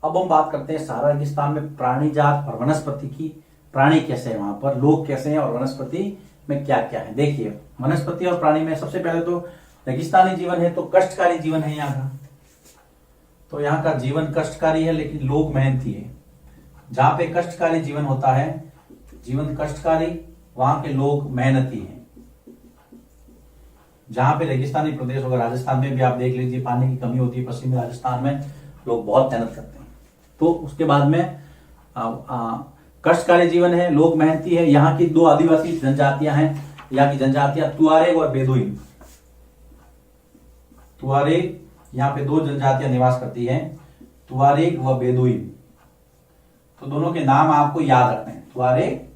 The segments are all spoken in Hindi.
अब हम बात करते हैं सहारा रेगिस्तान में प्राणी जात और वनस्पति की। प्राणी कैसे है वहां पर, लोग कैसे हैं और वनस्पति में क्या क्या है। देखिए वनस्पति और प्राणी में सबसे पहले तो रेगिस्तानी जीवन है तो कष्टकारी जीवन है यहाँ का। तो यहाँ का जीवन कष्टकारी है लेकिन लोग मेहनती है। जहां पे कष्टकारी जीवन होता है, जीवन कष्टकारी, वहां के लोग मेहनती हैं। जहां पे रेगिस्तानी प्रदेश होगा, राजस्थान में भी आप देख लीजिए पानी की कमी होती है, पश्चिमी राजस्थान में लोग बहुत मेहनत करते हैं। तो उसके बाद में कष्टकारी जीवन है, लोग मेहनती है। यहाँ की दो आदिवासी जनजातियां हैं, यहाँ की जनजातियां तुआरेग और बेदुइन। तुआरेग, यहाँ पे दो जनजातियां निवास करती हैं, तुआरेग व बेदुइन। तो दोनों के नाम आपको याद रखने हैं, तुआरेग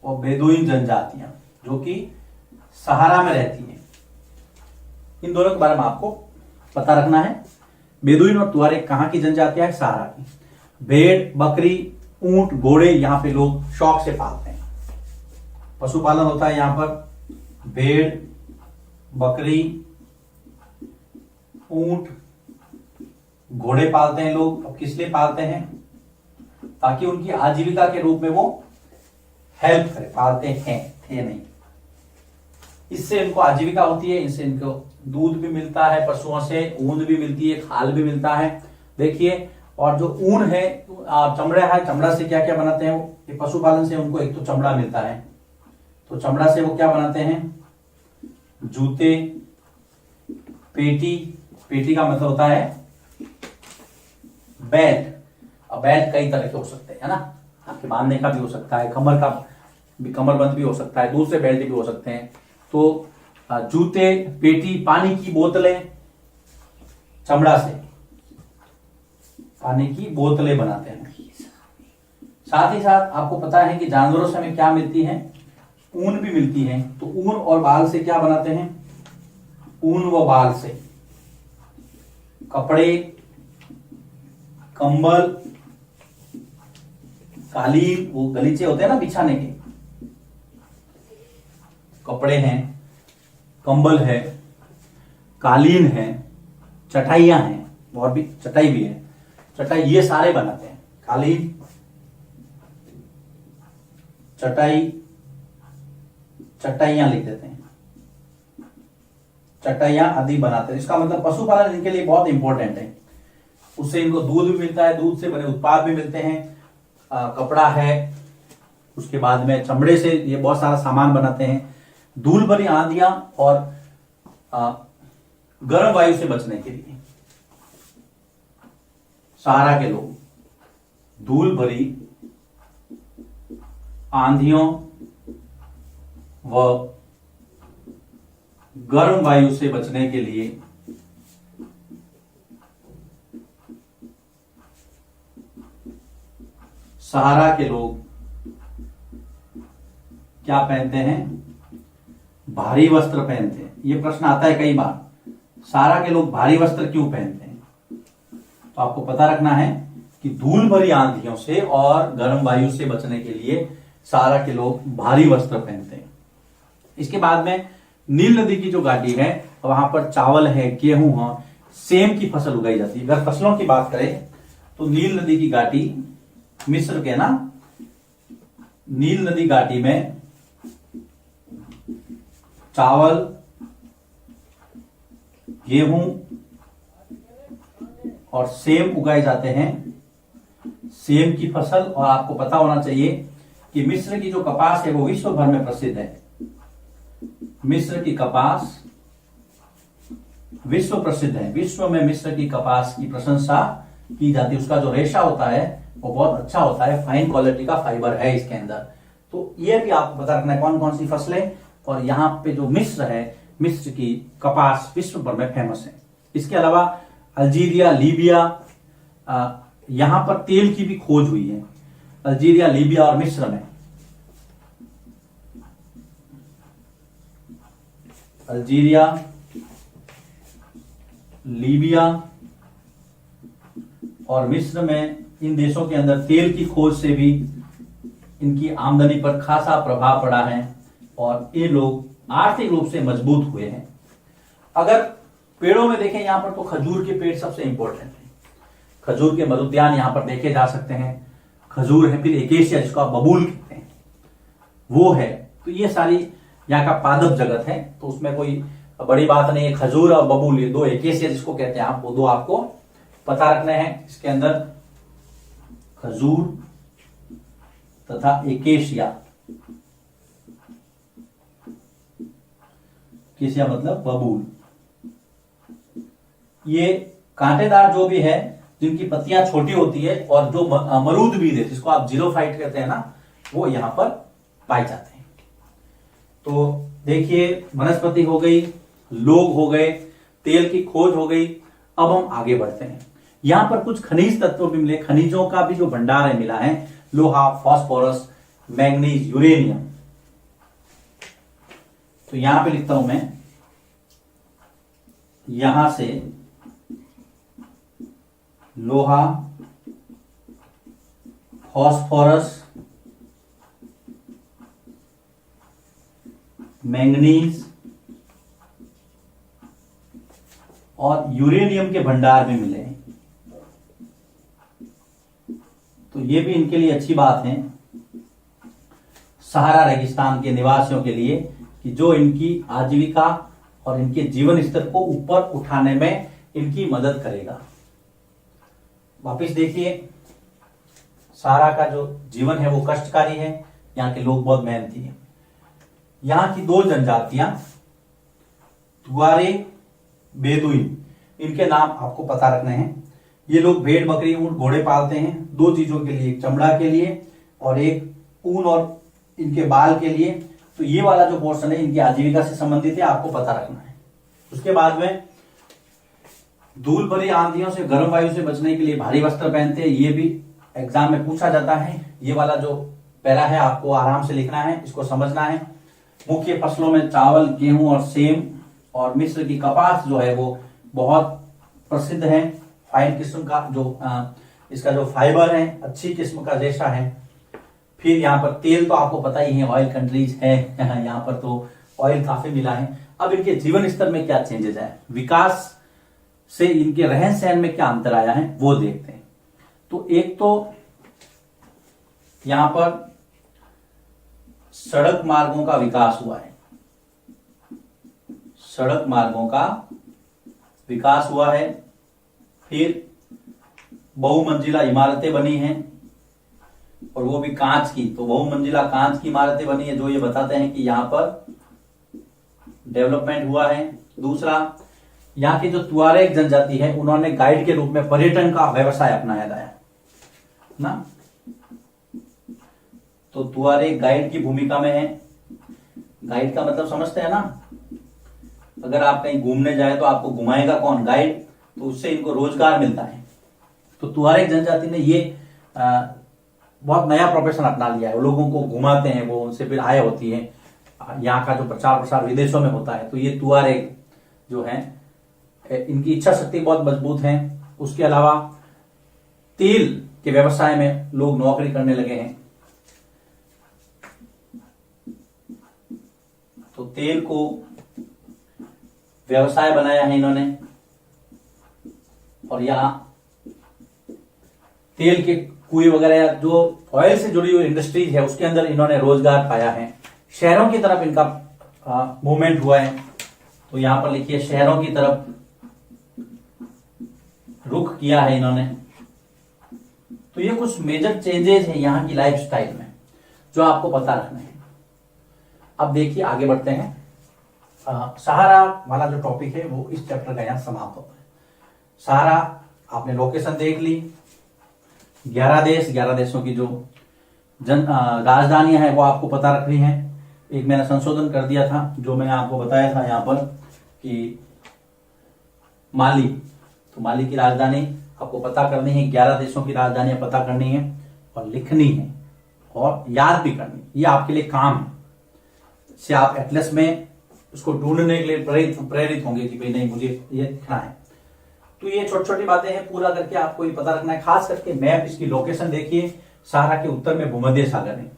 और बेदुइन जनजातियां, जो कि सहारा में रहती हैं। इन दोनों के बारे में आपको पता रखना है। बेदुइन और तुआरेग कहां की जनजातियां है? सहारा की। भेड़, बकरी, ऊंट, घोड़े यहाँ पे लोग शौक से पालते हैं। पशुपालन होता है यहाँ पर। भेड़, बकरी, ऊंट, घोड़े पालते हैं लोग। अब किस लिए पालते हैं? ताकि उनकी आजीविका के रूप में वो हेल्प करे। पालते हैं, थे नहीं। इससे इनको आजीविका होती है, इससे इनको दूध भी मिलता है पशुओं से, ऊन भी मिलती है, खाल भी मिलता है। देखिए, और जो ऊन है, चमड़ा है, चमड़ा से क्या क्या बनाते हैं वो? पशुपालन से उनको एक तो चमड़ा मिलता है, तो चमड़ा से वो क्या बनाते हैं? जूते, पेटी। पेटी का मतलब होता है बेल्ट। अब बेल्ट कई तरह के हो सकते हैं, है ना। आपके बांधने का भी हो सकता है, कमर का भी, कमरबंद भी हो सकता है, दूसरे बेल्ट भी हो सकते हैं। तो जूते, पेटी, पानी की बोतलें, चमड़ा से पानी की बोतलें बनाते हैं। साथ ही साथ आपको पता है कि जानवरों से हमें क्या मिलती है? ऊन भी मिलती है। तो ऊन और बाल से क्या बनाते हैं? ऊन व बाल से कपड़े, कंबल, कालीन, वो गलीचे होते हैं ना बिछाने के, कपड़े हैं, कंबल है, कालीन है, चटाइयां हैं, और भी चटाई भी है, चटाई, ये सारे बनाते हैं। कालीन, चटाई, चटाइयां लिख देते हैं, चटाइयां आदि बनाते हैं। इसका मतलब पशुपालन इनके लिए बहुत इंपॉर्टेंट है। उससे इनको दूध भी मिलता है, दूध से बने उत्पाद भी मिलते हैं, कपड़ा है, उसके बाद में चमड़े से ये बहुत सारा सामान बनाते हैं। धूल भरी आंधियां और गर्म वायु से बचने के लिए सहारा के लोग धूल भरी आंधियों व गर्म वायु से बचने के लिए सहारा के लोग क्या पहनते हैं? भारी वस्त्र पहनते हैं। ये प्रश्न आता है कई बार, सहारा के लोग भारी वस्त्र क्यों पहनते हैं? तो आपको पता रखना है कि धूल भरी आंधियों से और गर्म वायु से बचने के लिए सहारा के लोग भारी वस्त्र पहनते हैं। इसके बाद में नील नदी की जो घाटी है, वहां पर चावल है, गेहूं है, सेम की फसल उगाई जाती है। अगर फसलों की बात करें तो नील नदी की घाटी, मिस्र के ना, नील नदी घाटी में चावल, गेहूं और सेम उगाए जाते हैं, सेम की फसल। और आपको पता होना चाहिए कि मिस्र की जो कपास है वो विश्व भर में प्रसिद्ध है। मिस्र की कपास विश्व प्रसिद्ध है, विश्व में मिस्र की कपास की प्रशंसा की जाती है। उसका जो रेशा होता है वो बहुत अच्छा होता है, फाइन क्वालिटी का फाइबर है इसके अंदर। तो ये भी आपको पता रखना है कौन कौन सी फसलें। और यहाँ पे जो मिस्र है, मिस्र की कपास विश्व भर में फेमस है। इसके अलावा अल्जीरिया, लीबिया, यहां पर तेल की भी खोज हुई है। अल्जीरिया, लीबिया और मिस्र में, अल्जीरिया, लीबिया और मिस्र में, इन देशों के अंदर तेल की खोज से भी इनकी आमदनी पर खासा प्रभाव पड़ा है और ये लोग आर्थिक रूप से मजबूत हुए हैं। अगर पेड़ों में देखें यहां पर तो खजूर के पेड़ सबसे इंपॉर्टेंट है। खजूर के मरुद्यान यहाँ पर देखे जा सकते हैं। खजूर है, फिर एकेशिया जिसको आप बबूल कहते हैं वो है। तो ये सारी यहाँ का पादप जगत है, तो उसमें कोई बड़ी बात नहीं है। खजूर और बबूल ये दो, एकेशिया जिसको कहते हैं आप, वो दो आपको पता रखने हैं। इसके अंदर खजूर तथा एकेशिया, एकेशिया मतलब बबूल, ये कांटेदार जो भी है, जिनकी पत्तियां छोटी होती है और जो मरूद बीज है जिसको आप जीरोफाइट कहते हैं ना, वो यहां पर पाए जाते हैं। तो देखिए वनस्पति हो गई, लोग हो गए, तेल की खोज हो गई। अब हम आगे बढ़ते हैं। यहां पर कुछ खनिज तत्व भी मिले, खनिजों का भी जो भंडार है मिला है, लोहा, फास्फोरस, मैंगनीज, यूरेनियम। तो यहां पे लिखता हूं मैं, यहां से लोहा, फास्फोरस, मैंगनीज और यूरेनियम के भंडार भी मिले हैं। तो ये भी इनके लिए अच्छी बात है, सहारा रेगिस्तान के निवासियों के लिए, कि जो इनकी आजीविका और इनके जीवन स्तर को ऊपर उठाने में इनकी मदद करेगा। वापिस देखिए, सहारा का जो जीवन है वो कष्टकारी है, यहाँ के लोग बहुत मेहनती हैं। यहाँ की दो जनजातियां, तुआरे, बेदुइन, इनके नाम आपको पता रखने हैं। ये लोग भेड़, बकरी, ऊंट, घोड़े पालते हैं, दो चीजों के लिए, एक चमड़ा के लिए और एक ऊन और इनके बाल के लिए। तो ये वाला जो पोर्शन है इनकी आजीविका से संबंधित है, आपको पता रखना है। उसके बाद में धूल भरी आंधियों से, गर्म वायु से बचने के लिए भारी वस्त्र पहनते हैं। ये भी एग्जाम में पूछा जाता है। ये वाला जो पैरा है आपको आराम से लिखना है, इसको समझना है। मुख्य फसलों में चावल, गेहूं और सेम और मिस्र की कपास जो है वो बहुत प्रसिद्ध है। फाइन किस्म का जो इसका जो फाइबर है, अच्छी किस्म का रेशा है। फिर यहाँ पर तेल तो आपको पता ही है, ऑयल कंट्रीज है यहाँ पर, तो ऑयल काफी मिला है। अब इनके जीवन स्तर में क्या चेंजेस है, विकास से इनके रहन सहन में क्या अंतर आया है, वो देखते हैं। तो एक तो यहां पर सड़क मार्गों का विकास हुआ है, सड़क मार्गों का विकास हुआ है। फिर बहुमंजिला इमारतें बनी हैं, और वो भी कांच की। तो बहुमंजिला कांच की इमारतें बनी है, जो ये बताते हैं कि यहां पर डेवलपमेंट हुआ है। दूसरा, यहाँ की जो तुआरेग जनजाति है, उन्होंने गाइड के रूप में पर्यटन का व्यवसाय अपनाया है ना। तो तुआरेग गाइड की भूमिका में है। गाइड का मतलब समझते हैं ना, अगर आप कहीं घूमने जाए तो आपको घुमाएगा कौन, गाइड। तो उससे इनको रोजगार मिलता है। तो तुआरेग जनजाति ने ये बहुत नया प्रोफेशन अपना लिया है। वो लोगों को घुमाते हैं, वो उनसे फिर आय होती है। यहाँ का जो प्रचार प्रसार विदेशों में होता है। तो ये तुआरेग जो है, इनकी इच्छा शक्ति बहुत मजबूत है। उसके अलावा तेल के व्यवसाय में लोग नौकरी करने लगे हैं। तो तेल को व्यवसाय बनाया है इन्होंने, और यहां तेल के कुएं वगैरह जो ऑयल से जुड़ी हुई इंडस्ट्रीज है उसके अंदर इन्होंने रोजगार पाया है। शहरों की तरफ इनका मूवमेंट हुआ है। तो यहां पर लिखिए, शहरों की तरफ रुख किया है इन्होंने। तो ये कुछ मेजर चेंजेस हैं यहाँ की लाइफस्टाइल में, जो आपको पता रखना है। अब देखिए आगे बढ़ते हैं। सहारा वाला जो टॉपिक है वो इस चैप्टर का यहां समाप्त होता है। सहारा आपने लोकेशन देख ली, 11 देशों की जो राजधानियां हैं वो आपको पता रखनी है। एक मैंने संशोधन कर दिया था, जो मैंने आपको बताया था यहाँ पर कि माली, तो माली की राजधानी आपको पता करनी है। 11 देशों की राजधानियां पता करनी है और लिखनी है और याद भी करनी है। ये आपके लिए काम है। इससे आप एटलस में उसको ढूंढने के लिए प्रेरित होंगे कि भाई नहीं, मुझे ये लिखना है। तो ये छोटी छोटी बातें हैं, पूरा करके आपको ये पता रखना है। खास करके मैप, इसकी लोकेशन देखिए। सहारा के उत्तर में भूमध्य सागर है,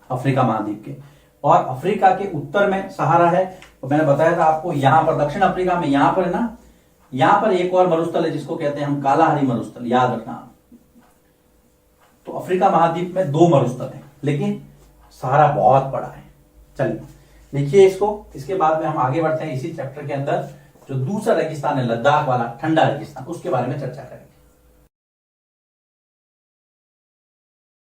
अफ्रीका महाद्वीप के, और अफ्रीका के उत्तर में सहारा है। तो मैंने बताया था आपको, यहाँ पर दक्षिण अफ्रीका में यहाँ पर है ना, यहां पर एक और मरुस्थल है जिसको कहते हैं हम कालाहारी मरुस्थल, याद रखना। तो अफ्रीका महाद्वीप में 2 मरुस्थल हैं, लेकिन सहारा बहुत बड़ा है। चलिए लिखिए इसको, इसके बाद में हम आगे बढ़ते हैं इसी चैप्टर के अंदर। जो दूसरा रेगिस्तान है लद्दाख वाला ठंडा रेगिस्तान, उसके बारे में चर्चा करेंगे।